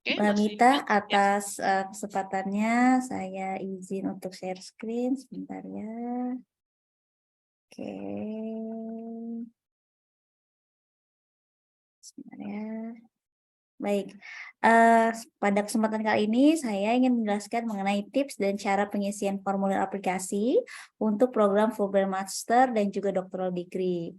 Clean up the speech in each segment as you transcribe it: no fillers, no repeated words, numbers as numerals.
Oke, Mbak masih Mita, fit? Ya. atas kesempatannya, saya izin untuk share screen sebentar ya. Oke, sebentar ya. Baik, pada kesempatan kali ini saya ingin menjelaskan mengenai tips dan cara pengisian formulir aplikasi untuk program Full Master dan juga Doctoral Degree.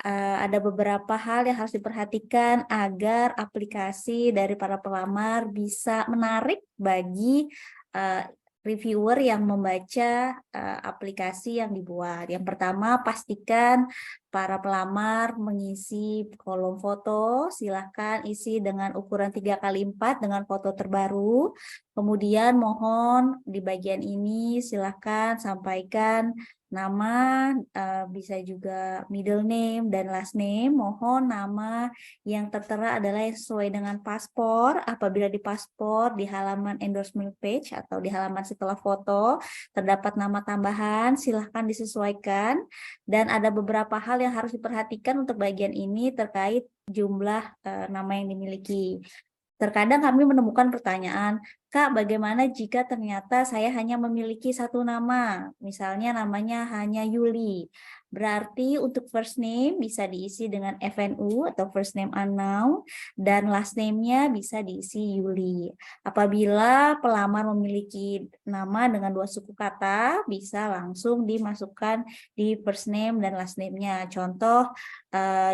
Ada beberapa hal yang harus diperhatikan agar aplikasi dari para pelamar bisa menarik bagi uh, reviewer yang membaca aplikasi yang dibuat. Yang pertama, pastikan para pelamar mengisi kolom foto, silahkan isi dengan ukuran 3x4 dengan foto terbaru. Kemudian mohon di bagian ini silahkan sampaikan nama, bisa juga middle name dan last name. Mohon nama yang tertera adalah yang sesuai dengan paspor. Apabila di paspor di halaman endorsement page atau di halaman setelah foto terdapat nama tambahan, silahkan disesuaikan. Dan ada beberapa hal yang harus diperhatikan untuk bagian ini terkait jumlah nama yang dimiliki. Terkadang kami menemukan pertanyaan, Kak, bagaimana jika ternyata saya hanya memiliki satu nama, misalnya namanya hanya Yuli. Berarti untuk first name bisa diisi dengan FNU atau first name unknown, dan last name-nya bisa diisi Yuli. Apabila pelamar memiliki nama dengan dua suku kata, bisa langsung dimasukkan di first name dan last name-nya. Contoh,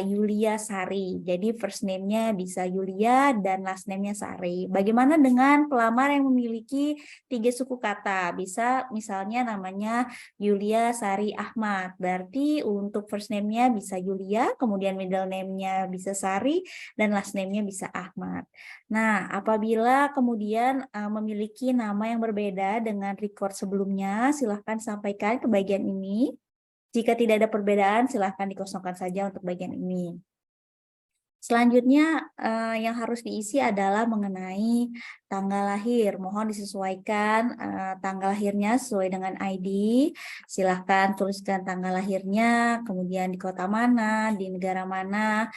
Yulia Sari. Jadi first name-nya bisa Yulia dan last name-nya Sari. Bagaimana dengan pelamar yang memiliki 3 suku kata? Bisa misalnya namanya Yulia Sari Ahmad. Berarti untuk first name-nya bisa Yulia, kemudian middle name-nya bisa Sari, dan last name-nya bisa Ahmad. Nah, apabila kemudian memiliki nama yang berbeda dengan record sebelumnya, silahkan sampaikan ke bagian ini. Jika tidak ada perbedaan, silahkan dikosongkan saja untuk bagian ini. Selanjutnya yang harus diisi adalah mengenai tanggal lahir. Mohon disesuaikan tanggal lahirnya sesuai dengan ID. Silahkan tuliskan tanggal lahirnya, kemudian di kota mana, di negara mana,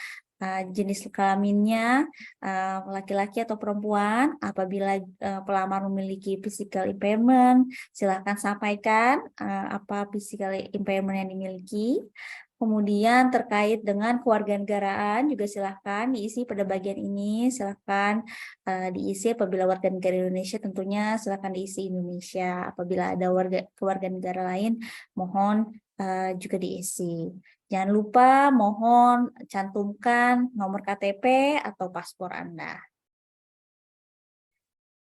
jenis kelaminnya, laki-laki atau perempuan. Apabila pelamar memiliki physical impairment, silahkan sampaikan apa physical impairment yang dimiliki. Kemudian terkait dengan kewarganegaraan juga silahkan diisi pada bagian ini, silahkan diisi apabila warga negara Indonesia tentunya silahkan diisi Indonesia. Apabila ada keluarga negara lain mohon juga diisi. Jangan lupa mohon cantumkan nomor KTP atau paspor Anda.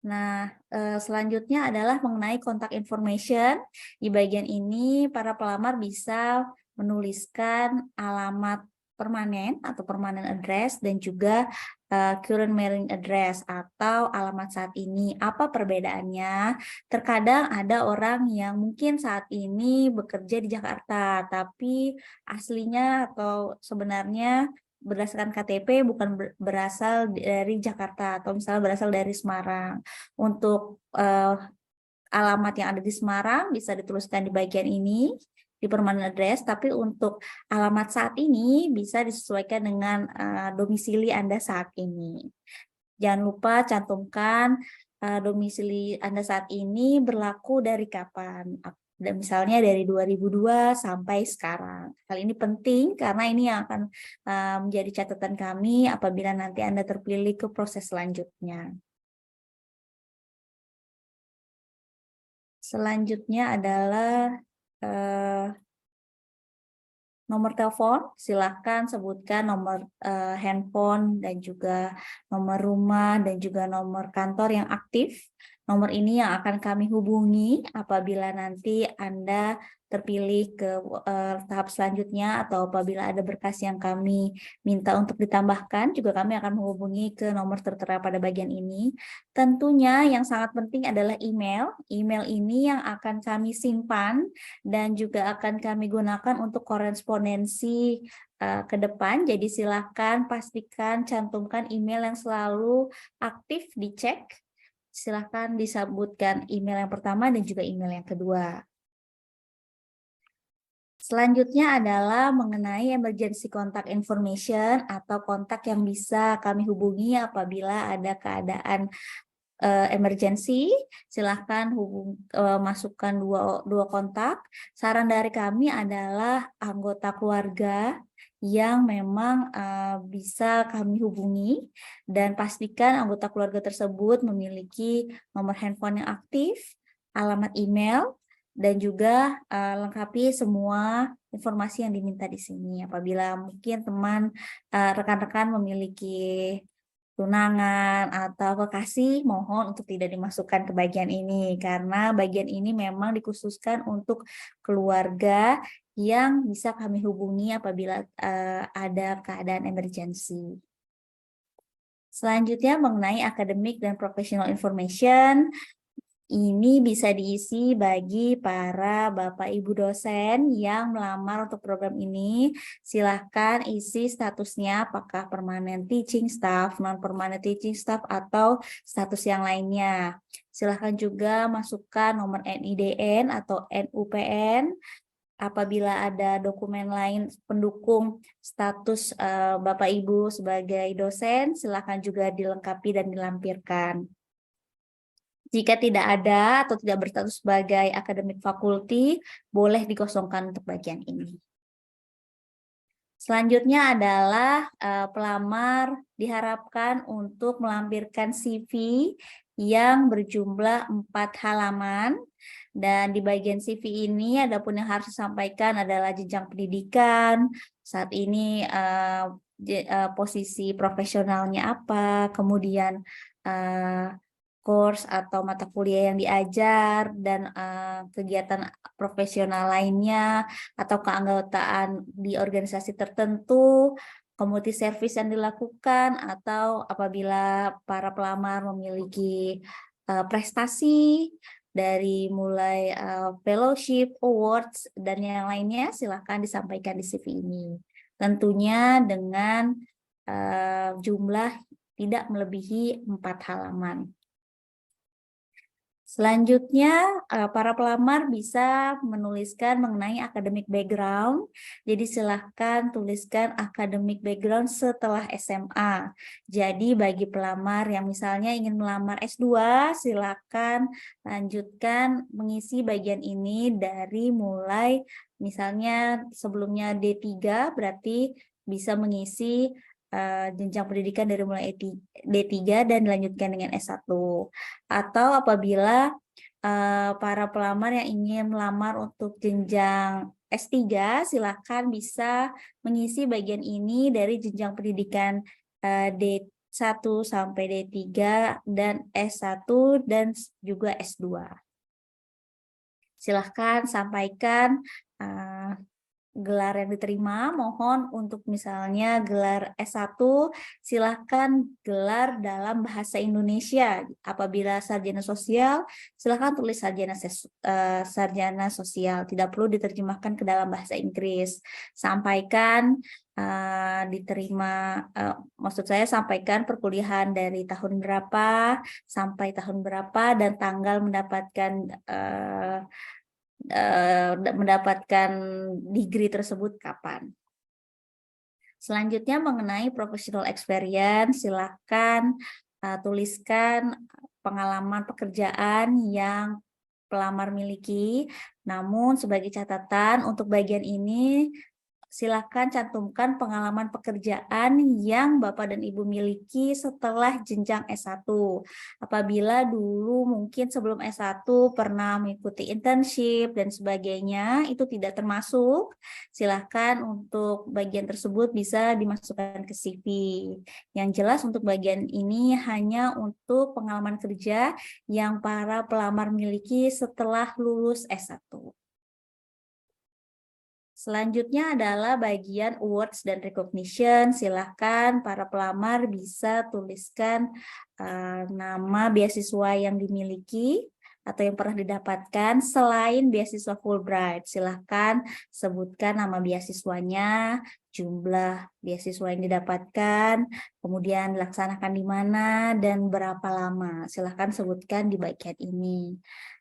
Nah, selanjutnya adalah mengenai contact information. Di bagian ini, para pelamar bisa menuliskan alamat permanen atau permanent address dan juga current mailing address atau alamat saat ini. Apa perbedaannya? Terkadang ada orang yang mungkin saat ini bekerja di Jakarta, tapi aslinya atau sebenarnya berdasarkan KTP bukan berasal dari Jakarta atau misalnya berasal dari Semarang. Untuk alamat yang ada di Semarang bisa dituliskan di bagian ini, di permanent address, tapi untuk alamat saat ini bisa disesuaikan dengan domisili Anda saat ini. Jangan lupa cantumkan domisili Anda saat ini berlaku dari kapan. Dan misalnya dari 2002 sampai sekarang. Hal ini penting karena ini yang akan menjadi catatan kami apabila nanti Anda terpilih ke proses selanjutnya. Selanjutnya adalah nomor telepon, silahkan sebutkan nomor handphone dan juga nomor rumah dan juga nomor kantor yang aktif. Nomor ini yang akan kami hubungi apabila nanti Anda terpilih ke tahap selanjutnya atau apabila ada berkas yang kami minta untuk ditambahkan, juga kami akan menghubungi ke nomor tertera pada bagian ini. Tentunya yang sangat penting adalah email. Email ini yang akan kami simpan dan juga akan kami gunakan untuk korespondensi ke depan. Jadi silakan pastikan cantumkan email yang selalu aktif dicek. Silakan disebutkan email yang pertama dan juga email yang kedua. Selanjutnya adalah mengenai emergency contact information atau kontak yang bisa kami hubungi apabila ada keadaan emergency. Silahkan masukkan dua kontak. Saran dari kami adalah anggota keluarga yang memang bisa kami hubungi, dan pastikan anggota keluarga tersebut memiliki nomor handphone yang aktif, alamat email, dan juga lengkapi semua informasi yang diminta di sini. Apabila mungkin rekan-rekan memiliki tunangan atau kekasih, mohon untuk tidak dimasukkan ke bagian ini, karena bagian ini memang dikhususkan untuk keluarga yang bisa kami hubungi apabila ada keadaan emergency. Selanjutnya mengenai academic dan professional information. Ini bisa diisi bagi para Bapak Ibu dosen yang melamar untuk program ini. Silahkan isi statusnya apakah permanent teaching staff, non-permanent teaching staff, atau status yang lainnya. Silahkan juga masukkan nomor NIDN atau NUPN. Apabila ada dokumen lain pendukung status Bapak Ibu sebagai dosen, silahkan juga dilengkapi dan dilampirkan. Jika tidak ada atau tidak berstatus sebagai akademik fakulti, boleh dikosongkan untuk bagian ini. Selanjutnya adalah pelamar diharapkan untuk melampirkan CV yang berjumlah 4 halaman. Dan di bagian CV ini adapun yang harus disampaikan adalah jenjang pendidikan, saat ini posisi profesionalnya apa, kemudian course atau mata kuliah yang diajar, dan kegiatan profesional lainnya, atau keanggotaan di organisasi tertentu, community service yang dilakukan, atau apabila para pelamar memiliki prestasi dari mulai fellowship, awards, dan yang lainnya, silakan disampaikan di CV ini. Tentunya dengan jumlah tidak melebihi 4 halaman. Selanjutnya, para pelamar bisa menuliskan mengenai academic background. Jadi silahkan tuliskan academic background setelah SMA. Jadi bagi pelamar yang misalnya ingin melamar S2, silahkan lanjutkan mengisi bagian ini dari mulai misalnya sebelumnya D3, berarti bisa mengisi jenjang pendidikan dari mulai D3 dan dilanjutkan dengan S1. Atau apabila para pelamar yang ingin melamar untuk jenjang S3, silakan bisa mengisi bagian ini dari jenjang pendidikan D1 sampai D3 dan S1 dan juga S2. Silahkan sampaikan gelar yang diterima. Mohon untuk misalnya gelar S1, silahkan gelar dalam bahasa Indonesia. Apabila sarjana sosial, silahkan tulis sarjana sosial, tidak perlu diterjemahkan ke dalam bahasa Inggris. Sampaikan diterima, maksud saya sampaikan perkuliahan dari tahun berapa sampai tahun berapa, dan tanggal mendapatkan degree tersebut kapan. Selanjutnya mengenai professional experience, silakan tuliskan pengalaman pekerjaan yang pelamar miliki. Namun sebagai catatan untuk bagian ini, silakan cantumkan pengalaman pekerjaan yang Bapak dan Ibu miliki setelah jenjang S1. Apabila dulu mungkin sebelum S1 pernah mengikuti internship dan sebagainya, itu tidak termasuk. Silakan untuk bagian tersebut bisa dimasukkan ke CV. Yang jelas untuk bagian ini hanya untuk pengalaman kerja yang para pelamar miliki setelah lulus S1. Selanjutnya adalah bagian awards dan recognition. Silahkan para pelamar bisa tuliskan nama beasiswa yang dimiliki atau yang pernah didapatkan selain beasiswa Fulbright. Silahkan sebutkan nama beasiswanya, jumlah beasiswa yang didapatkan, kemudian dilaksanakan di mana, dan berapa lama. Silahkan sebutkan di bagian ini.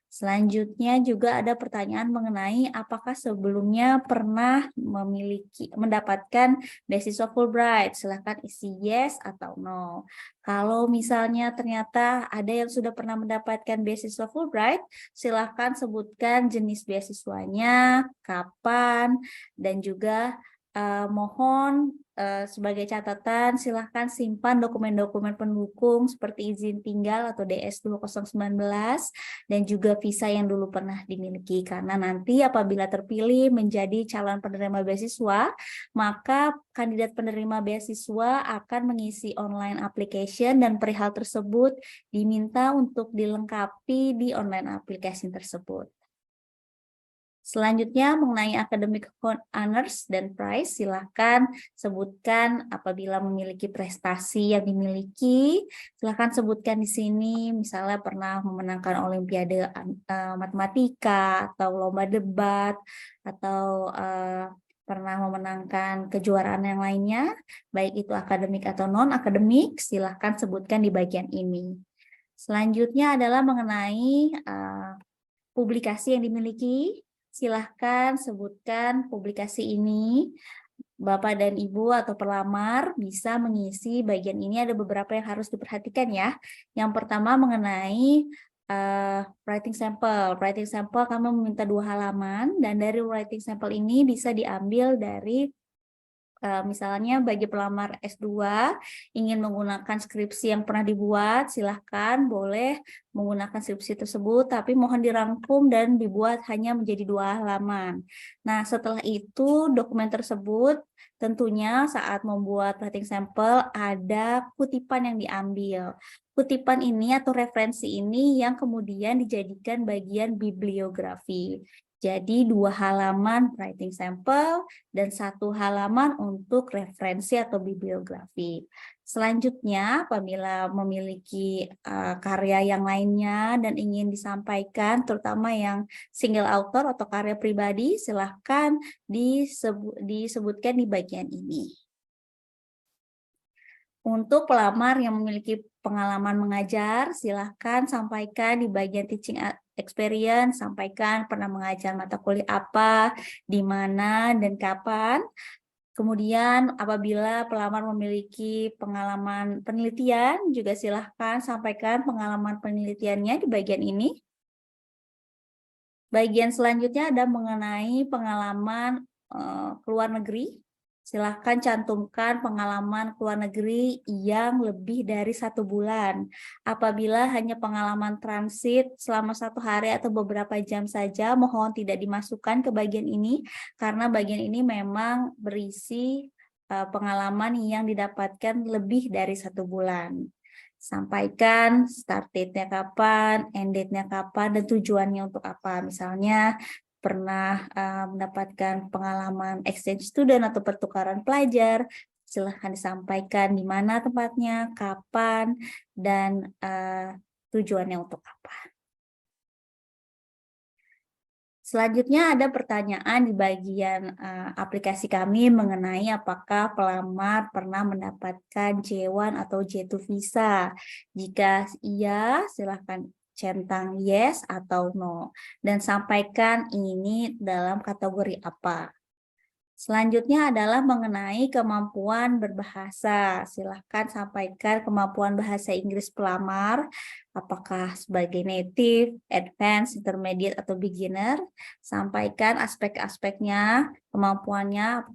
Selanjutnya juga ada pertanyaan mengenai apakah sebelumnya pernah mendapatkan beasiswa Fulbright. Silahkan isi yes atau no. Kalau misalnya ternyata ada yang sudah pernah mendapatkan beasiswa Fulbright, silahkan sebutkan jenis beasiswanya, kapan, dan juga mohon sebagai catatan, silahkan simpan dokumen-dokumen pendukung seperti izin tinggal atau DS 2019 dan juga visa yang dulu pernah dimiliki. Karena nanti apabila terpilih menjadi calon penerima beasiswa, maka kandidat penerima beasiswa akan mengisi online application dan perihal tersebut diminta untuk dilengkapi di online application tersebut. Selanjutnya mengenai academic honors dan prize, silahkan sebutkan apabila memiliki prestasi yang dimiliki, silahkan sebutkan di sini, misalnya pernah memenangkan olimpiade matematika, atau lomba debat, atau pernah memenangkan kejuaraan yang lainnya, baik itu akademik atau non-akademik, silahkan sebutkan di bagian ini. Selanjutnya adalah mengenai publikasi yang dimiliki. Silahkan sebutkan publikasi ini. Bapak dan Ibu atau pelamar bisa mengisi bagian ini, ada beberapa yang harus diperhatikan ya. Yang pertama mengenai writing sample. Writing sample kami meminta 2 halaman dan dari writing sample ini bisa diambil dari misalnya bagi pelamar S2 ingin menggunakan skripsi yang pernah dibuat, silahkan boleh menggunakan skripsi tersebut, tapi mohon dirangkum dan dibuat hanya menjadi 2 halaman. Nah, setelah itu dokumen tersebut tentunya saat membuat writing sample ada kutipan yang diambil. Kutipan ini atau referensi ini yang kemudian dijadikan bagian bibliografi. Jadi 2 halaman writing sample dan 1 halaman untuk referensi atau bibliografi. Selanjutnya, apabila memiliki karya yang lainnya dan ingin disampaikan, terutama yang single author atau karya pribadi, silahkan disebutkan di bagian ini. Untuk pelamar yang memiliki pengalaman mengajar, silahkan sampaikan di bagian teaching experience, sampaikan pernah mengajar mata kuliah apa, di mana, dan kapan. Kemudian apabila pelamar memiliki pengalaman penelitian, juga silahkan sampaikan pengalaman penelitiannya di bagian ini. Bagian selanjutnya ada mengenai pengalaman keluar negeri. Silahkan cantumkan pengalaman keluar negeri yang lebih dari 1 bulan. Apabila hanya pengalaman transit selama 1 hari atau beberapa jam saja, mohon tidak dimasukkan ke bagian ini, karena bagian ini memang berisi pengalaman yang didapatkan lebih dari 1 bulan. Sampaikan start date-nya kapan, end date-nya kapan, dan tujuannya untuk apa. Misalnya, pernah mendapatkan pengalaman exchange student atau pertukaran pelajar, silahkan disampaikan di mana tempatnya, kapan, dan tujuannya untuk apa. Selanjutnya ada pertanyaan di bagian aplikasi kami mengenai apakah pelamar pernah mendapatkan J1 atau J2 visa. Jika iya, silahkan centang yes atau no, dan sampaikan ini dalam kategori apa. Selanjutnya adalah mengenai kemampuan berbahasa. Silahkan sampaikan kemampuan bahasa Inggris pelamar, apakah sebagai native, advanced, intermediate, atau beginner. Sampaikan aspek-aspeknya, kemampuannya,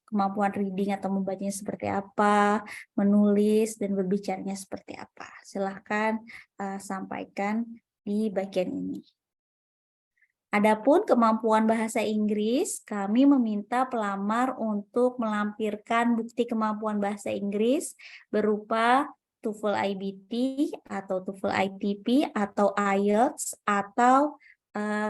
kemampuan reading atau membacanya seperti apa, menulis, dan berbicaranya seperti apa. Silahkan sampaikan di bagian ini. Adapun kemampuan bahasa Inggris, kami meminta pelamar untuk melampirkan bukti kemampuan bahasa Inggris berupa TOEFL IBT atau TOEFL ITP atau IELTS, atau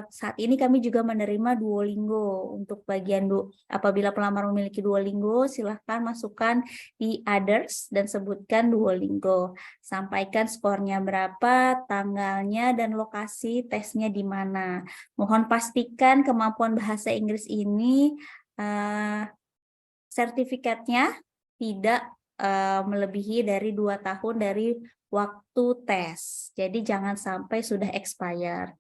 saat ini kami juga menerima Duolingo. Untuk bagian apabila pelamar memiliki Duolingo, silahkan masukkan di others dan sebutkan Duolingo. Sampaikan skornya berapa, tanggalnya, dan lokasi tesnya di mana. Mohon pastikan kemampuan bahasa Inggris ini sertifikatnya tidak melebihi dari 2 tahun dari waktu tes. Jadi jangan sampai sudah expire.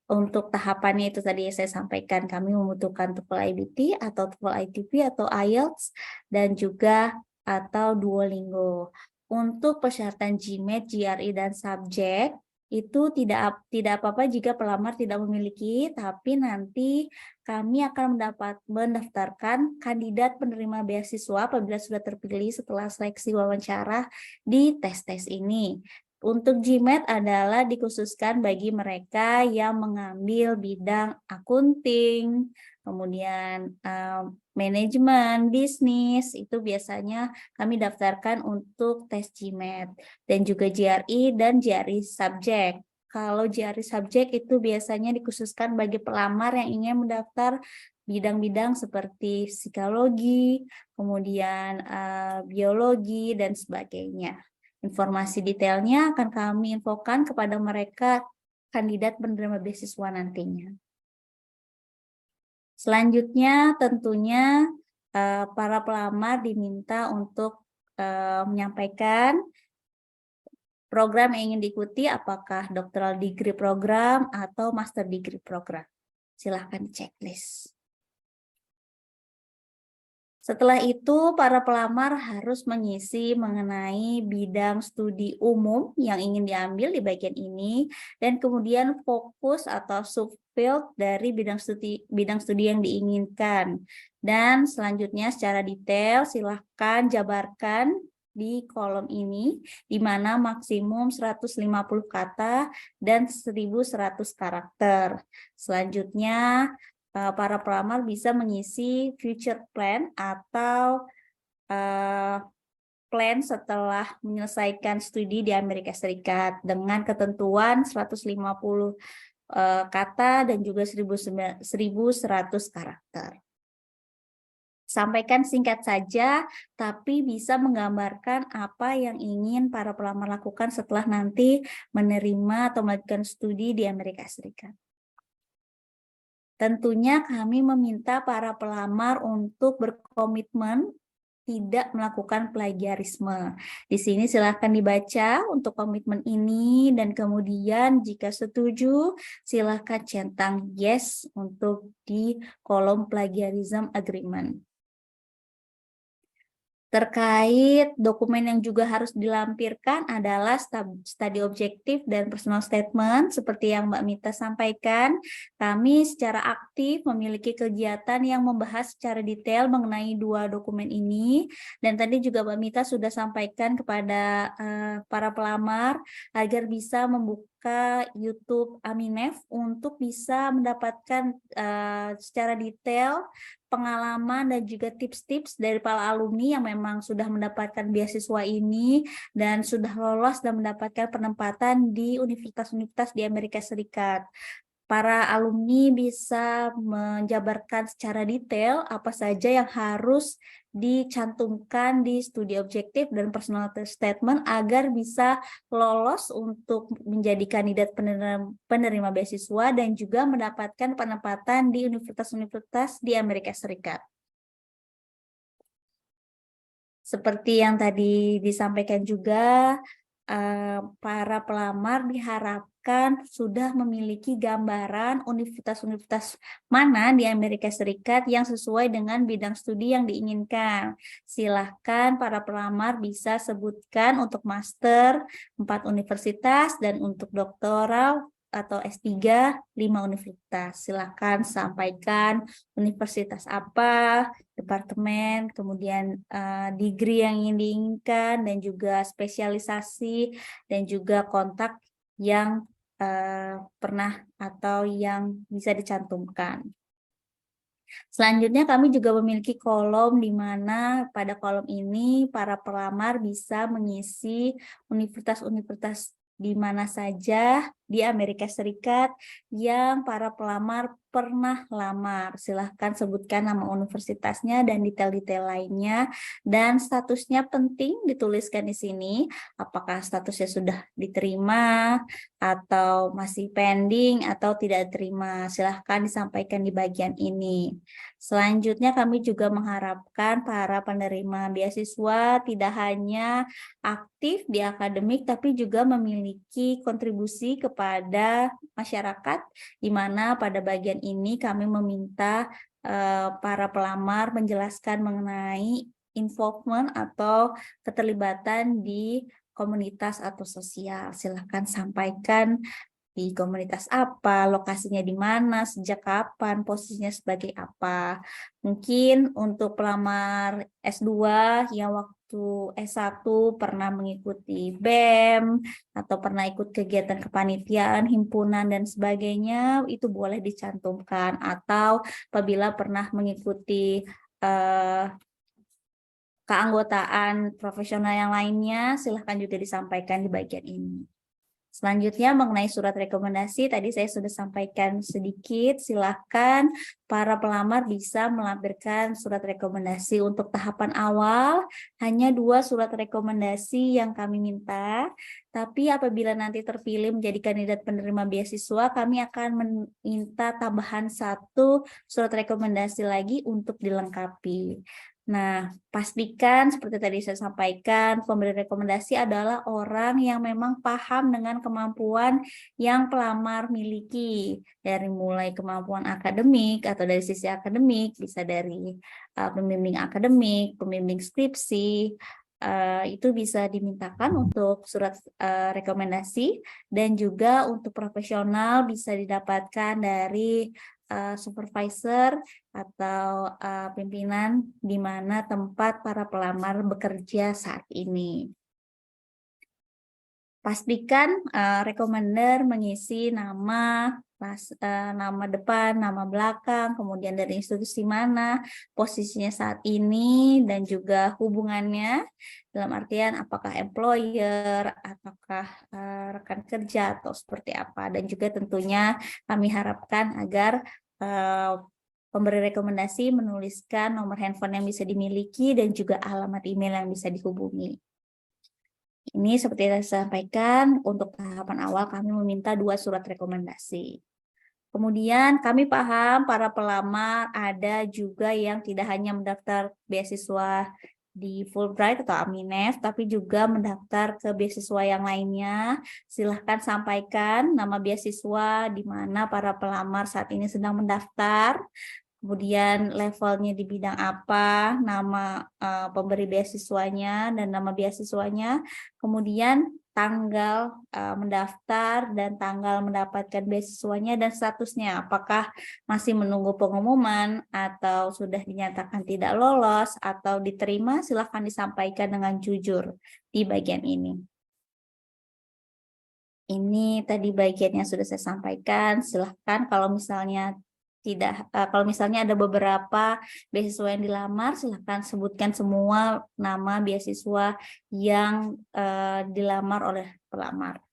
Untuk tahapannya itu tadi saya sampaikan, kami membutuhkan TOEFL IBT atau TOEFL ITP atau IELTS dan juga atau Duolingo. Untuk persyaratan GMAT, GRE dan subjek itu tidak apa-apa jika pelamar tidak memiliki, tapi nanti kami akan mendaftarkan kandidat penerima beasiswa apabila sudah terpilih setelah seleksi wawancara di tes-tes ini. Untuk GMAT adalah dikhususkan bagi mereka yang mengambil bidang akunting, kemudian manajemen, bisnis, itu biasanya kami daftarkan untuk tes GMAT. Dan juga GRE dan GRE subjek. Kalau GRE subjek itu biasanya dikhususkan bagi pelamar yang ingin mendaftar bidang-bidang seperti psikologi, kemudian biologi, dan sebagainya. Informasi detailnya akan kami infokan kepada mereka kandidat penerima beasiswa nantinya. Selanjutnya tentunya para pelamar diminta untuk menyampaikan program yang ingin diikuti, apakah doctoral degree program atau master degree program. Silahkan checklist. Setelah itu, para pelamar harus mengisi mengenai bidang studi umum yang ingin diambil di bagian ini, dan kemudian fokus atau subfield dari bidang studi yang diinginkan. Dan selanjutnya secara detail, silahkan jabarkan di kolom ini, di mana maksimum 150 kata dan 1.100 karakter. Selanjutnya, para pelamar bisa mengisi future plan atau plan setelah menyelesaikan studi di Amerika Serikat dengan ketentuan 150 kata dan juga 1.100 karakter. Sampaikan singkat saja, tapi bisa menggambarkan apa yang ingin para pelamar lakukan setelah nanti menerima atau melanjutkan studi di Amerika Serikat. Tentunya kami meminta para pelamar untuk berkomitmen tidak melakukan plagiarisme. Di sini silakan dibaca untuk komitmen ini, dan kemudian jika setuju silakan centang yes untuk di kolom plagiarism agreement. Terkait dokumen yang juga harus dilampirkan adalah study objektif dan personal statement. Seperti yang Mbak Mita sampaikan, kami secara aktif memiliki kegiatan yang membahas secara detail mengenai dua dokumen ini. Dan tadi juga Mbak Mita sudah sampaikan kepada para pelamar agar bisa membuka YouTube Aminef untuk bisa mendapatkan secara detail pengalaman dan juga tips-tips dari para alumni yang memang sudah mendapatkan beasiswa ini dan sudah lolos dan mendapatkan penempatan di universitas-universitas di Amerika Serikat. Para alumni bisa menjabarkan secara detail apa saja yang harus dicantumkan di studi objektif dan personal statement agar bisa lolos untuk menjadi kandidat penerima beasiswa dan juga mendapatkan penempatan di universitas-universitas di Amerika Serikat. Seperti yang tadi disampaikan juga, para pelamar diharapkan sudah memiliki gambaran universitas-universitas mana di Amerika Serikat yang sesuai dengan bidang studi yang diinginkan. Silahkan para pelamar bisa sebutkan untuk master 4 universitas dan untuk doktoral atau S3 5 universitas. Silahkan sampaikan universitas apa, departemen, kemudian degree yang ingin diinginkan, dan juga spesialisasi, dan juga kontak yang pernah atau yang bisa dicantumkan. Selanjutnya kami juga memiliki kolom di mana pada kolom ini para pelamar bisa mengisi universitas-universitas di mana saja di Amerika Serikat yang para pelamar pernah lamar. Silahkan sebutkan nama universitasnya dan detail-detail lainnya. Dan statusnya penting dituliskan di sini. Apakah statusnya sudah diterima, atau masih pending, atau tidak diterima. Silahkan disampaikan di bagian ini. Selanjutnya kami juga mengharapkan para penerima beasiswa tidak hanya aktif di akademik, tapi juga memiliki kontribusi kepada masyarakat, di mana pada bagian ini kami meminta para pelamar menjelaskan mengenai involvement atau keterlibatan di komunitas atau sosial. Silahkan sampaikan di komunitas apa, lokasinya di mana, sejak kapan, posisinya sebagai apa. Mungkin untuk pelamar S2 yang waktu S1 pernah mengikuti BEM atau pernah ikut kegiatan kepanitiaan, himpunan, dan sebagainya, itu boleh dicantumkan. Atau apabila pernah mengikuti keanggotaan profesional yang lainnya, silahkan juga disampaikan di bagian ini. Selanjutnya mengenai surat rekomendasi, tadi saya sudah sampaikan sedikit, silahkan para pelamar bisa melampirkan surat rekomendasi. Untuk tahapan awal, hanya 2 surat rekomendasi yang kami minta, tapi apabila nanti terpilih menjadi kandidat penerima beasiswa, kami akan meminta tambahan 1 surat rekomendasi lagi untuk dilengkapi. Nah, pastikan seperti tadi saya sampaikan, pemberi rekomendasi adalah orang yang memang paham dengan kemampuan yang pelamar miliki. Dari mulai kemampuan akademik atau dari sisi akademik, bisa dari pembimbing akademik, pembimbing skripsi, itu bisa dimintakan untuk surat rekomendasi, dan juga untuk profesional bisa didapatkan dari supervisor atau pimpinan di mana tempat para pelamar bekerja saat ini. Pastikan rekomender mengisi nama, nama depan, nama belakang, kemudian dari institusi mana, posisinya saat ini, dan juga hubungannya, dalam artian apakah employer, ataukah rekan kerja, atau seperti apa. Dan juga tentunya kami harapkan agar pemberi rekomendasi menuliskan nomor handphone yang bisa dimiliki dan juga alamat email yang bisa dihubungi. Ini seperti yang saya sampaikan, untuk tahapan awal kami meminta 2 surat rekomendasi. Kemudian kami paham para pelamar ada juga yang tidak hanya mendaftar beasiswa di Fulbright atau Aminef, tapi juga mendaftar ke beasiswa yang lainnya. Silahkan sampaikan nama beasiswa di mana para pelamar saat ini sedang mendaftar, kemudian levelnya di bidang apa, nama pemberi beasiswanya dan nama beasiswanya, kemudian tanggal mendaftar dan tanggal mendapatkan beasiswanya dan statusnya, apakah masih menunggu pengumuman atau sudah dinyatakan tidak lolos atau diterima. Silahkan disampaikan dengan jujur di bagian ini. Ini tadi bagian yang sudah saya sampaikan. Silahkan kalau misalnya kalau misalnya ada beberapa beasiswa yang dilamar, silahkan sebutkan semua nama beasiswa yang dilamar oleh pelamar.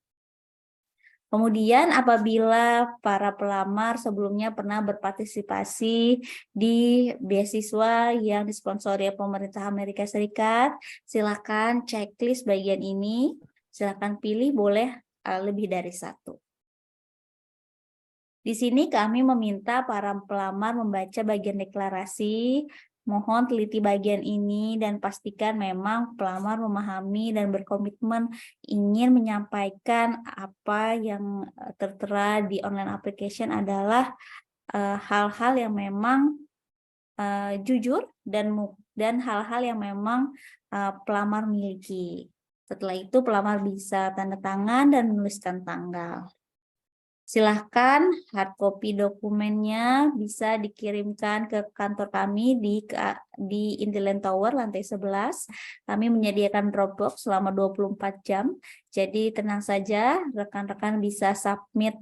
Kemudian apabila para pelamar sebelumnya pernah berpartisipasi di beasiswa yang disponsori pemerintah Amerika Serikat, silakan checklist bagian ini, silakan pilih, boleh lebih dari 1. Di sini kami meminta para pelamar membaca bagian deklarasi. Mohon teliti bagian ini dan pastikan memang pelamar memahami dan berkomitmen ingin menyampaikan apa yang tertera di online application adalah hal-hal yang memang jujur dan hal-hal yang memang pelamar miliki. Setelah itu pelamar bisa tanda tangan dan menuliskan tanggal. Silahkan hard copy dokumennya bisa dikirimkan ke kantor kami di Intiland Tower lantai 11. Kami menyediakan Dropbox selama 24 jam. Jadi tenang saja, rekan-rekan bisa submit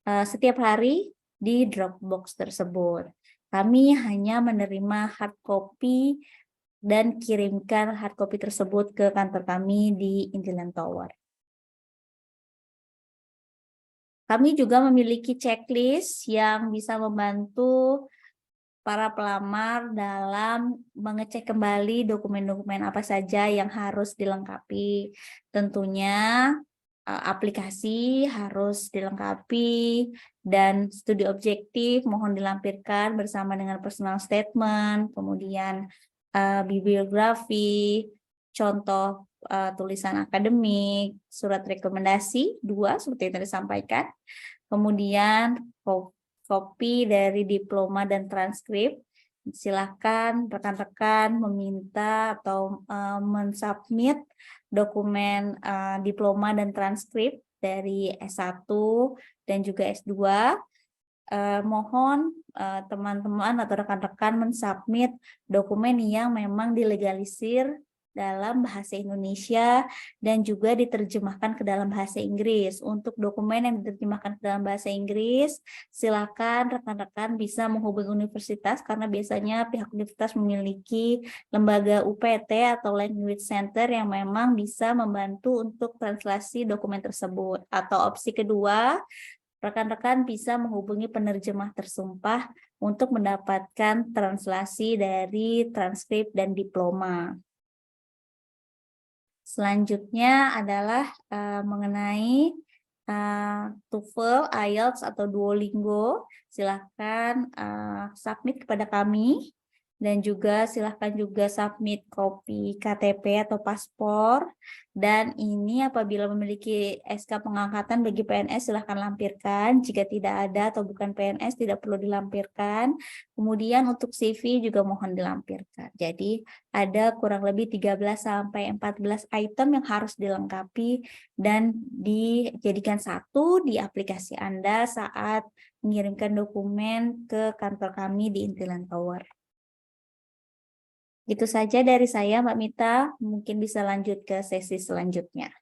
setiap hari di Dropbox tersebut. Kami hanya menerima hard copy dan kirimkan hard copy tersebut ke kantor kami di Intiland Tower. Kami juga memiliki checklist yang bisa membantu para pelamar dalam mengecek kembali dokumen-dokumen apa saja yang harus dilengkapi. Tentunya aplikasi harus dilengkapi dan studi objektif mohon dilampirkan bersama dengan personal statement, kemudian bibliografi, contoh tulisan akademik, surat rekomendasi 2 seperti yang tadi disampaikan, kemudian kopi dari diploma dan transkrip. Silahkan rekan-rekan meminta atau mensubmit dokumen diploma dan transkrip dari S1 dan juga S2. Mohon teman-teman atau rekan-rekan mensubmit dokumen yang memang dilegalisir dalam bahasa Indonesia dan juga diterjemahkan ke dalam bahasa Inggris. Untuk dokumen yang diterjemahkan ke dalam bahasa Inggris, silakan rekan-rekan bisa menghubungi universitas karena biasanya pihak universitas memiliki lembaga UPT atau Language Center yang memang bisa membantu untuk translasi dokumen tersebut. Atau opsi kedua, rekan-rekan bisa menghubungi penerjemah tersumpah untuk mendapatkan translasi dari transkrip dan diploma. Selanjutnya adalah mengenai TOEFL, IELTS, atau Duolingo. Silahkan submit kepada kami. Dan juga silahkan juga submit kopi KTP atau paspor. Dan ini apabila memiliki SK pengangkatan bagi PNS silahkan lampirkan. Jika tidak ada atau bukan PNS tidak perlu dilampirkan. Kemudian untuk CV juga mohon dilampirkan. Jadi ada kurang lebih 13-14 item yang harus dilengkapi dan dijadikan satu di aplikasi Anda saat mengirimkan dokumen ke kantor kami di Intiland Tower. Itu saja dari saya, Mbak Mita. Mungkin bisa lanjut ke sesi selanjutnya.